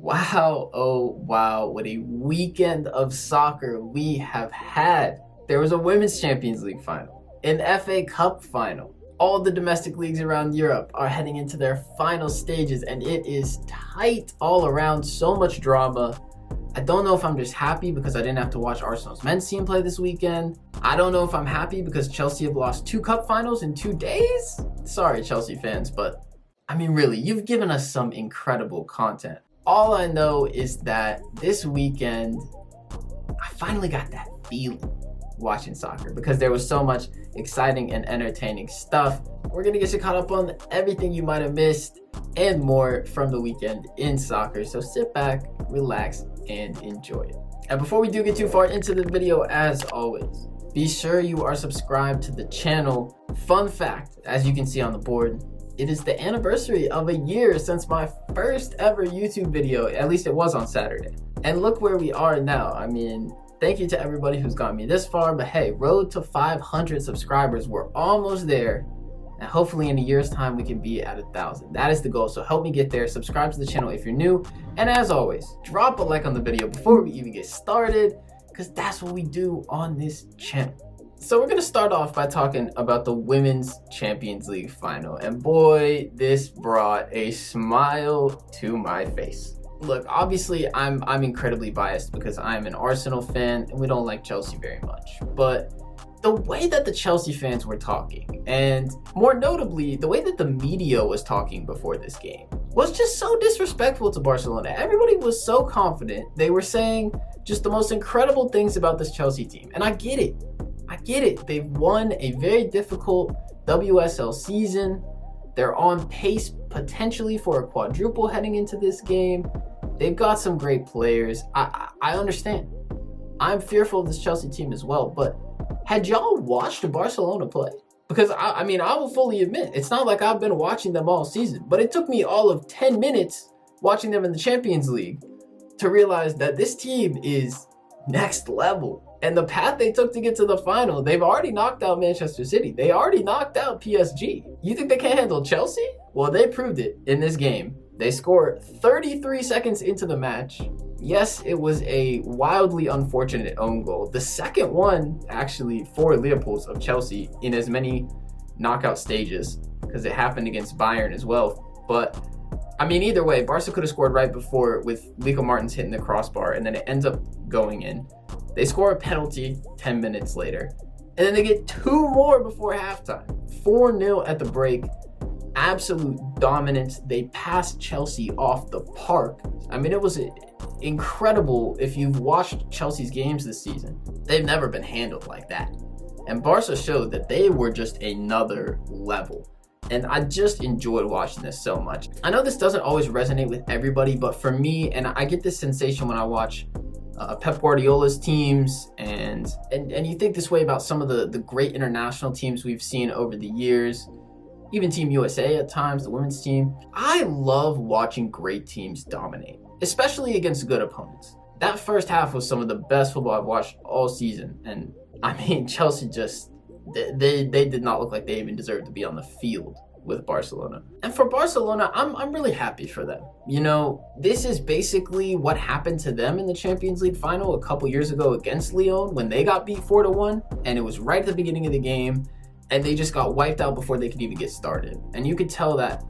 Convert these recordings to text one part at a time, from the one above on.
Wow, oh wow, what a weekend of soccer we have had. There was a Women's Champions League final, an FA Cup final. All the domestic leagues around Europe are heading into their final stages, and it is tight all around, so much drama. I don't know if I'm just happy because I didn't have to watch Arsenal's men's team play this weekend. I don't know if I'm happy because Chelsea have lost 2 cup finals in 2 days. Sorry, Chelsea fans, but I mean, really, you've given us some incredible content. All I know is that this weekend, I finally got that feeling watching soccer because there was so much exciting and entertaining stuff. We're gonna get you caught up on everything you might have missed and more from the weekend in soccer. So sit back, relax, and enjoy it. And before we do get too far into the video, as always, be sure you are subscribed to the channel. Fun fact, as you can see on the board, it is the anniversary of a year since my first ever YouTube video, at least it was on Saturday. And look where we are now. I mean, thank you to everybody who's gotten me this far, but hey, road to 500 subscribers, we're almost there. And hopefully in a year's time, we can be at 1,000. That is the goal, so help me get there. Subscribe to the channel if you're new. And as always, drop a like on the video before we even get started, because that's what we do on this channel. So we're gonna start off by talking about the Women's Champions League final. And boy, this brought a smile to my face. Look, obviously I'm incredibly biased because I'm an Arsenal fan and we don't like Chelsea very much. But the way that the Chelsea fans were talking, and more notably, the way that the media was talking before this game, was just so disrespectful to Barcelona. Everybody was so confident. They were saying just the most incredible things about this Chelsea team. And I get it. I get it. They've won a very difficult WSL season. They're on pace potentially for a quadruple heading into this game. They've got some great players. I understand. I'm fearful of this Chelsea team as well, but had y'all watched Barcelona play? Because I mean, I will fully admit, it's not like I've been watching them all season, but it took me all of 10 minutes watching them in the Champions League to realize that this team is next level. And the path they took to get to the final, they've already knocked out Manchester City. They already knocked out PSG. You think they can't handle Chelsea? Well, they proved it in this game. They scored 33 seconds into the match. Yes, it was a wildly unfortunate own goal. The second one, actually, for Leopulz of Chelsea in as many knockout stages, because it happened against Bayern as well. But, I mean, either way, Barca could have scored right before with Liga Martins hitting the crossbar, and then it ends up going in. They score a penalty 10 minutes later, and then they get 2 more before halftime. 4-0 at the break. Absolute dominance. They passed Chelsea off the park. I mean, it was incredible. If you've watched Chelsea's games this season, they've never been handled like that. And Barca showed that they were just another level. And I just enjoyed watching this so much. I know this doesn't always resonate with everybody, but for me, and I get this sensation when I watch Pep Guardiola's teams, and you think this way about some of the great international teams we've seen over the years, even Team USA at times, the women's team. I love watching great teams dominate, especially against good opponents. That first half was some of the best football I've watched all season, and I mean, Chelsea just, they did not look like they even deserved to be on the field with Barcelona. And for Barcelona, I'm really happy for them. You know, this is basically what happened to them in the Champions League final a couple years ago against Lyon when they got beat 4-1, and it was right at the beginning of the game, and they just got wiped out before they could even get started. And you could tell that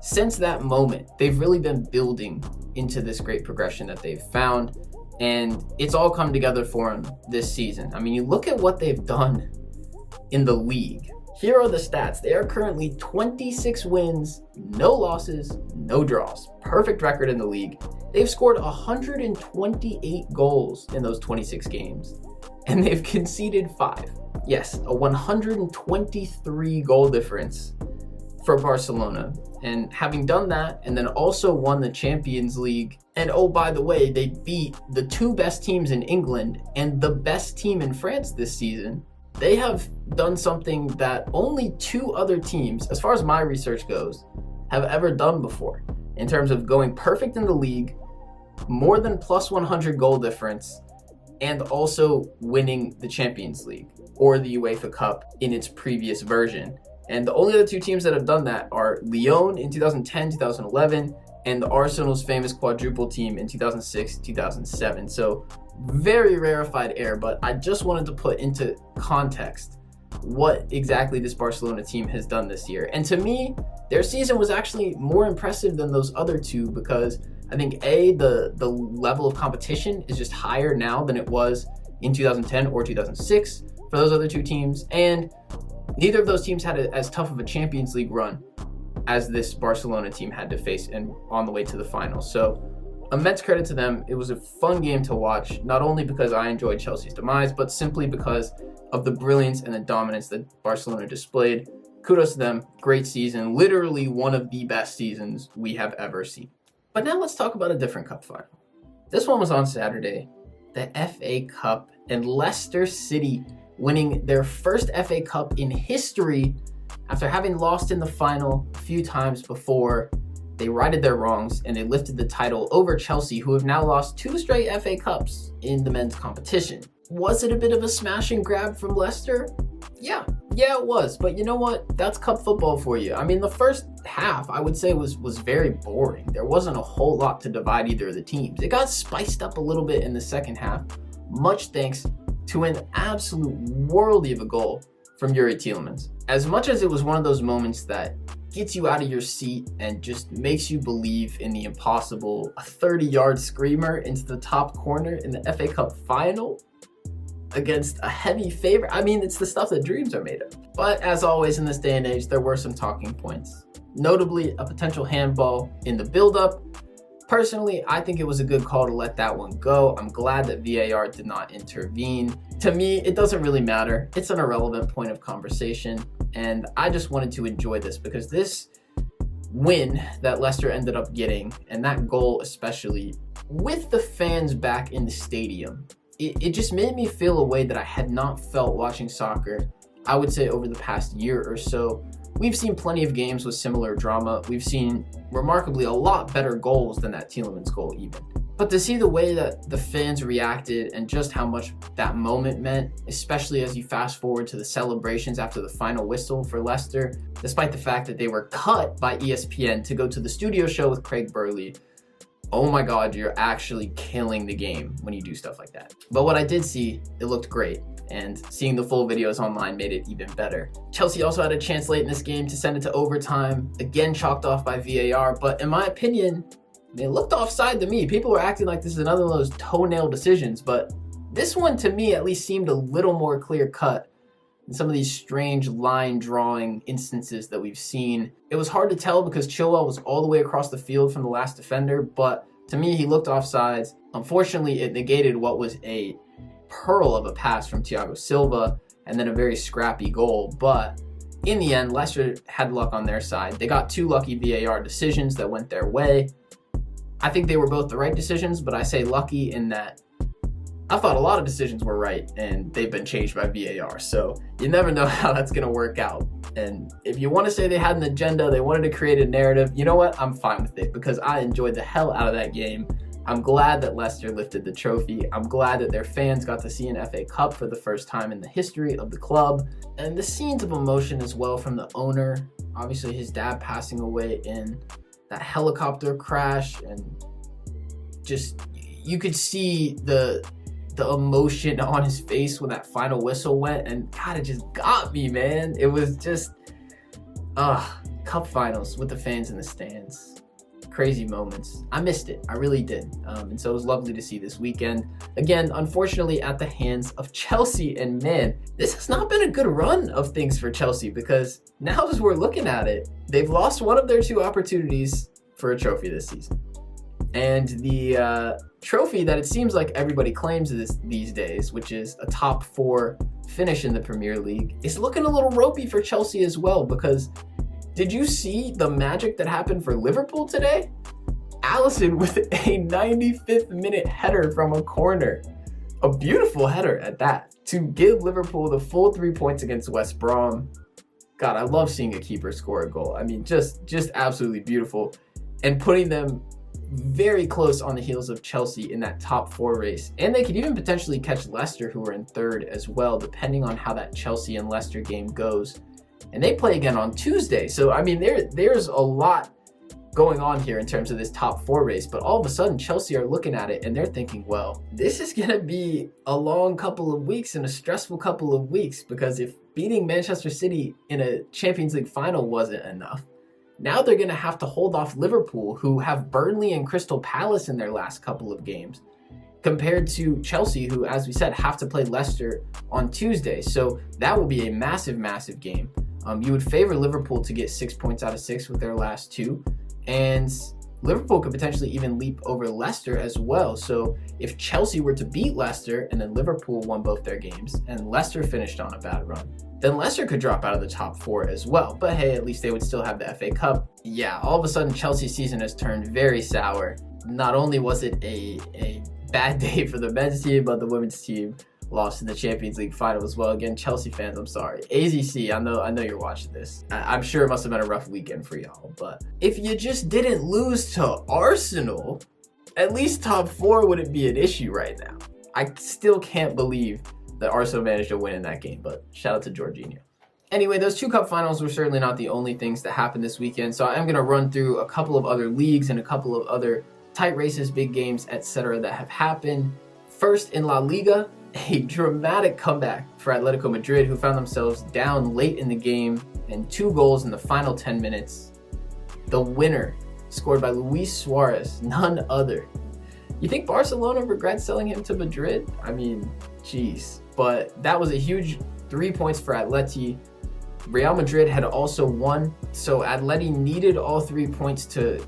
since that moment, they've really been building into this great progression that they've found, and it's all come together for them this season. I mean, you look at what they've done in the league. Here are the stats. They are currently 26 wins, no losses, no draws. Perfect record in the league. They've scored 128 goals in those 26 games, and they've conceded 5. Yes, a 123 goal difference for Barcelona. And having done that, and then also won the Champions League, and oh, by the way, they beat the 2 best teams in England and the best team in France this season. They have done something that only 2 other teams, as far as my research goes, have ever done before in terms of going perfect in the league, more than plus 100 goal difference, and also winning the Champions League or the UEFA Cup in its previous version. And the only other 2 teams that have done that are Lyon in 2010, 2011, and the Arsenal's famous quadruple team in 2006, 2007. So very rarefied air, but I just wanted to put into context what exactly this Barcelona team has done this year. And to me, their season was actually more impressive than those other two because I think the level of competition is just higher now than it was in 2010 or 2006 for those other two teams. And neither of those teams had as tough of a Champions League run as this Barcelona team had to face and on the way to the final. So immense credit to them. It was a fun game to watch, not only because I enjoyed Chelsea's demise, but simply because of the brilliance and the dominance that Barcelona displayed. Kudos to them. Great season. Literally one of the best seasons we have ever seen. But now let's talk about a different cup final. This one was on Saturday, the FA Cup, and Leicester City winning their first FA Cup in history after having lost in the final a few times before. They righted their wrongs and they lifted the title over Chelsea, who have now lost 2 straight FA Cups in the men's competition. Was it a bit of a smash and grab from Leicester? Yeah, it was. But you know what? That's cup football for you. I mean, the first half, I would say, was very boring. There wasn't a whole lot to divide either of the teams. It got spiced up a little bit in the second half, much thanks to an absolute worldie of a goal from Youri Tielemans. As much as it was one of those moments that gets you out of your seat and just makes you believe in the impossible, a 30-yard screamer into the top corner in the FA Cup final against a heavy favorite. I mean, it's the stuff that dreams are made of. But as always in this day and age, there were some talking points. Notably, a potential handball in the build-up. Personally, I think it was a good call to let that one go. I'm glad that VAR did not intervene. To me, it doesn't really matter. It's an irrelevant point of conversation. And I just wanted to enjoy this because this win that Leicester ended up getting, and that goal especially, with the fans back in the stadium, it just made me feel a way that I had not felt watching soccer, I would say, over the past year or so. We've seen plenty of games with similar drama. We've seen remarkably a lot better goals than that Tielemans goal even. But to see the way that the fans reacted and just how much that moment meant, especially as you fast forward to the celebrations after the final whistle for Leicester, despite the fact that they were cut by ESPN to go to the studio show with Craig Burley, oh my God, you're actually killing the game when you do stuff like that. But what I did see, it looked great. And seeing the full videos online made it even better. Chelsea also had a chance late in this game to send it to overtime, again chalked off by VAR, but in my opinion, it looked offside to me. People were acting like this is another one of those toenail decisions, but this one to me at least seemed a little more clear cut than some of these strange line drawing instances that we've seen. It was hard to tell because Chilwell was all the way across the field from the last defender, but to me he looked offsides. Unfortunately, it negated what was a pearl of a pass from Thiago Silva and then a very scrappy goal. But in the end, Leicester had luck on their side. They got 2 lucky VAR decisions that went their way. I think they were both the right decisions, but I say lucky in that I thought a lot of decisions were right and they've been changed by VAR. So you never know how that's going to work out. And if you want to say they had an agenda, they wanted to create a narrative, you know what? I'm fine with it because I enjoyed the hell out of that game. I'm glad that Leicester lifted the trophy. I'm glad that their fans got to see an FA Cup for the first time in the history of the club. And the scenes of emotion as well from the owner. Obviously his dad passing away in that helicopter crash, and just you could see the emotion on his face when that final whistle went, and God, it just got me, man. It was just cup finals with the fans in the stands. Crazy moments. I missed it. I really did. And so it was lovely to see this weekend. Again, unfortunately at the hands of Chelsea, and man, this has not been a good run of things for Chelsea because now as we're looking at it, they've lost one of their 2 opportunities for a trophy this season. And the trophy that it seems like everybody claims these days, which is a top 4 finish in the Premier League, is looking a little ropey for Chelsea as well because did you see the magic that happened for Liverpool today? Alisson with a 95th minute header from a corner. A beautiful header at that. To give Liverpool the full 3 points against West Brom. God, I love seeing a keeper score a goal. I mean, just absolutely beautiful. And putting them very close on the heels of Chelsea in that top 4 race. And they could even potentially catch Leicester, who are in 3rd as well, depending on how that Chelsea and Leicester game goes. And they play again on Tuesday. So, I mean, there's a lot going on here in terms of this top 4 race, but all of a sudden Chelsea are looking at it and they're thinking, well, this is going to be a long couple of weeks and a stressful couple of weeks, because if beating Manchester City in a Champions League final wasn't enough, now they're going to have to hold off Liverpool, who have Burnley and Crystal Palace in their last couple of games, compared to Chelsea, who, as we said, have to play Leicester on Tuesday. So that will be a massive, massive game. You would favor Liverpool to get 6 points out of 6 with their last 2. And Liverpool could potentially even leap over Leicester as well. So if Chelsea were to beat Leicester and then Liverpool won both their games and Leicester finished on a bad run, then Leicester could drop out of the top 4 as well. But hey, at least they would still have the FA Cup. Yeah, all of a sudden Chelsea's season has turned very sour. Not only was it a bad day for the men's team, but the women's team lost in the Champions League final as well. Again, Chelsea fans, I'm sorry. AZC, I know you're watching this. I'm sure it must have been a rough weekend for y'all, but if you just didn't lose to Arsenal, at least top 4 wouldn't be an issue right now. I still can't believe that Arsenal managed to win in that game, but shout out to Jorginho. Anyway, those 2 cup finals were certainly not the only things that happened this weekend, so I am going to run through a couple of other leagues and a couple of other tight races, big games, etc. that have happened. First, in La Liga, a dramatic comeback for Atletico Madrid, who found themselves down late in the game and 2 goals in the final 10 minutes. The winner, scored by Luis Suarez, none other. You think Barcelona regrets selling him to Madrid? I mean, jeez. But that was a huge 3 points for Atleti. Real Madrid had also won, so Atleti needed all 3 points to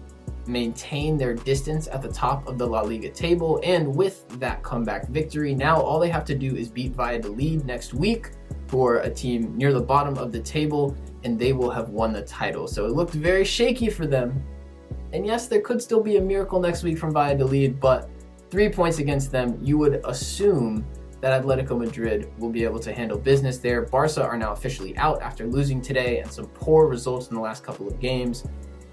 maintain their distance at the top of the La Liga table, and with that comeback victory, now all they have to do is beat Valladolid next week, who are a team near the bottom of the table, and they will have won the title. So it looked very shaky for them, and yes, there could still be a miracle next week from Valladolid, but 3 points against them, you would assume that Atletico Madrid will be able to handle business there. Barca are now officially out after losing today and some poor results in the last couple of games.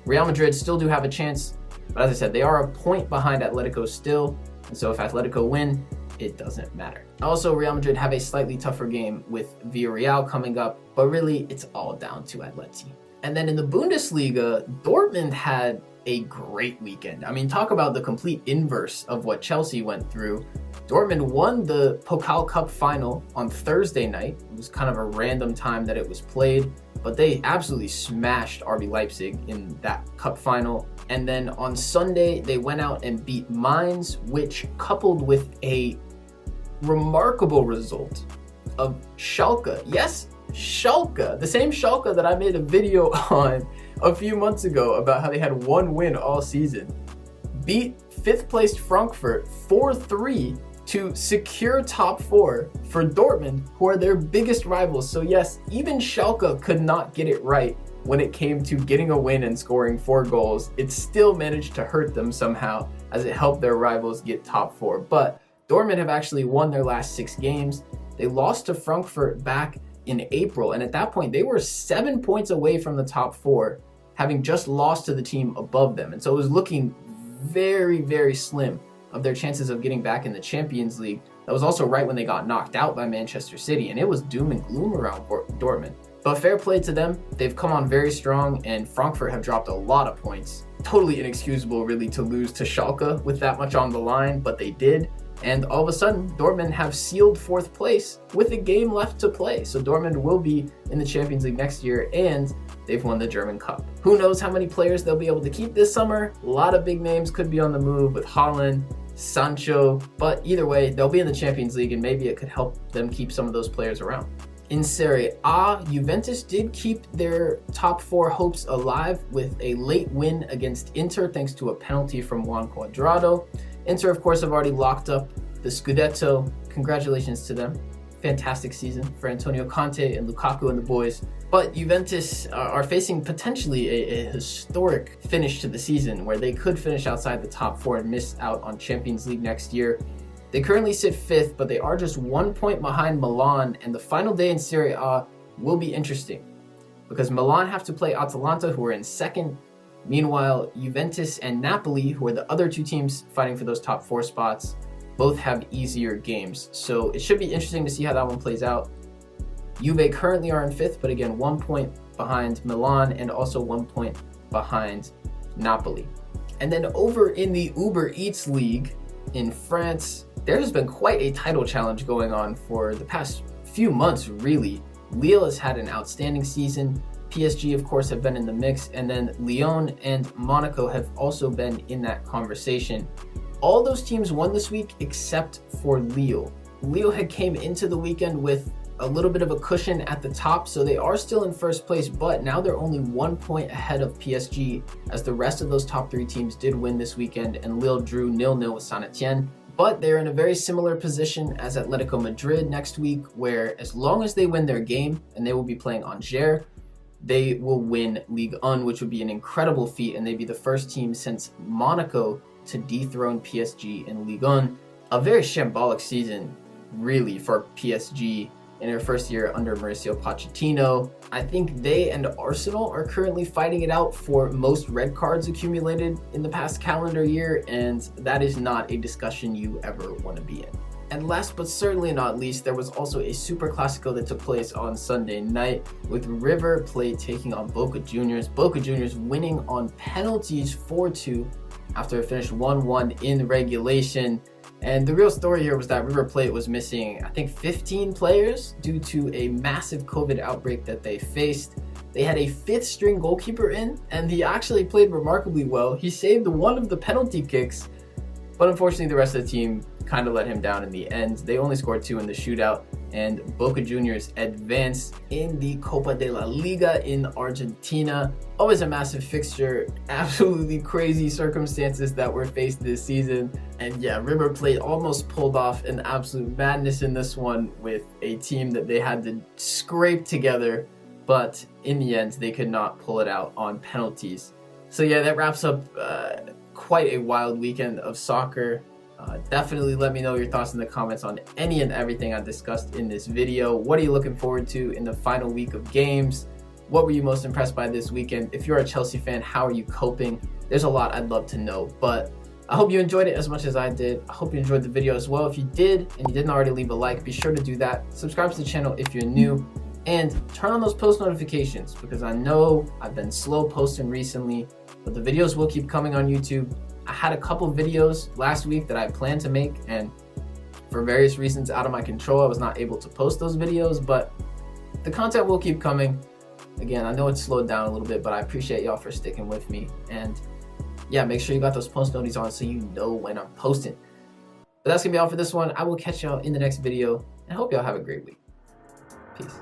Real Madrid still do have a chance, but as I said, they are a point behind Atletico still, and so if Atletico win, it doesn't matter. Also, Real Madrid have a slightly tougher game with Villarreal coming up, but really, it's all down to Atleti. And then in the Bundesliga, Dortmund had a great weekend. I mean, talk about the complete inverse of what Chelsea went through. Dortmund won the Pokal Cup final on Thursday night. It was kind of a random time that it was played, but they absolutely smashed RB Leipzig in that cup final. And then on Sunday, they went out and beat Mainz, which, coupled with a remarkable result of Schalke. Yes, Schalke, the same Schalke that I made a video on a few months ago about how they had 1 win all season, beat 5th placed Frankfurt 4-3 to secure top 4 for Dortmund, who are their biggest rivals. So yes, even Schalke could not get it right when it came to getting a win and scoring 4 goals. It still managed to hurt them somehow, as it helped their rivals get top 4. But Dortmund have actually won their last 6 games. They lost to Frankfurt back in April, and at that point they were 7 points away from the top 4, having just lost to the team above them. And so it was looking very, very slim of their chances of getting back in the Champions League. That was also right when they got knocked out by Manchester City, and it was doom and gloom around Dortmund. But fair play to them. They've come on very strong, and Frankfurt have dropped a lot of points. Totally inexcusable, really, to lose to Schalke with that much on the line, but they did. And all of a sudden, Dortmund have sealed 4th place with a game left to play. So Dortmund will be in the Champions League next year, and they've won the German Cup. Who knows how many players they'll be able to keep this summer? A lot of big names could be on the move with Haaland, Sancho, but either way, they'll be in the Champions League, and maybe it could help them keep some of those players around. In Serie A, Juventus did keep their top 4 hopes alive with a late win against Inter thanks to a penalty from Juan Cuadrado. Inter, of course, have already locked up the Scudetto. Congratulations to them. Fantastic season for Antonio Conte and Lukaku and the boys. But Juventus are facing potentially a historic finish to the season where they could finish outside the top 4 and miss out on Champions League next year. They currently sit 5th, but they are just 1 point behind Milan, and the final day in Serie A will be interesting because Milan have to play Atalanta, who are in 2nd. Meanwhile, Juventus and Napoli, who are the other 2 teams fighting for those top 4 spots, both have easier games. So it should be interesting to see how that one plays out. Juve currently are in 5th, but again, 1 point behind Milan and also 1 point behind Napoli. And then over in the Uber Eats League in France, there has been quite a title challenge going on for the past few months, really. Lille has had an outstanding season. PSG, of course, have been in the mix, and then Lyon and Monaco have also been in that conversation. All those teams won this week except for Lille. Lille had came into the weekend with a little bit of a cushion at the top, so they are still in first place, but now they're only 1 point ahead of PSG, as the rest of those top 3 teams did win this weekend, and Lille drew 0-0 with Saint-Etienne. But they're in a very similar position as Atletico Madrid next week, where as long as they win their game, and they will be playing Angers, they will win Ligue 1, which would be an incredible feat, and they'd be the first team since Monaco to dethrone PSG in Ligue 1. A very shambolic season, really, for PSG in their first year under Mauricio Pochettino. I think they and Arsenal are currently fighting it out for most red cards accumulated in the past calendar year, and that is not a discussion you ever want to be in. And last but certainly not least, there was also a Super Clasico that took place on Sunday night with River Plate taking on Boca Juniors. Boca Juniors winning on penalties 4-2 after it finished 1-1 in regulation. And the real story here was that River Plate was missing, I think, 15 players due to a massive COVID outbreak that they faced. They had a 5th string goalkeeper in, and he actually played remarkably well. He saved one of the penalty kicks, but unfortunately the rest of the team kind of let him down in the end. They only scored 2 in the shootout, and Boca Juniors advanced in the Copa de la Liga in Argentina. Always a massive fixture, absolutely crazy circumstances that were faced this season. And yeah, River Plate almost pulled off an absolute madness in this one with a team that they had to scrape together, but in the end, they could not pull it out on penalties. So yeah, that wraps up quite a wild weekend of soccer. Definitely let me know your thoughts in the comments on any and everything I discussed in this video. What are you looking forward to in the final week of games? What were you most impressed by this weekend? If you're a Chelsea fan, how are you coping? There's a lot I'd love to know, but I hope you enjoyed it as much as I did. I hope you enjoyed the video as well. If you did and you didn't already leave a like, be sure to do that. Subscribe to the channel if you're new, and turn on those post notifications, because I know I've been slow posting recently, but the videos will keep coming on YouTube. I had a couple videos last week that I planned to make, and for various reasons out of my control, I was not able to post those videos, but the content will keep coming. Again, I know it's slowed down a little bit, but I appreciate y'all for sticking with me. And yeah, make sure you got those post notifications on so you know when I'm posting. But that's gonna be all for this one. I will catch y'all in the next video, and I hope y'all have a great week. Peace.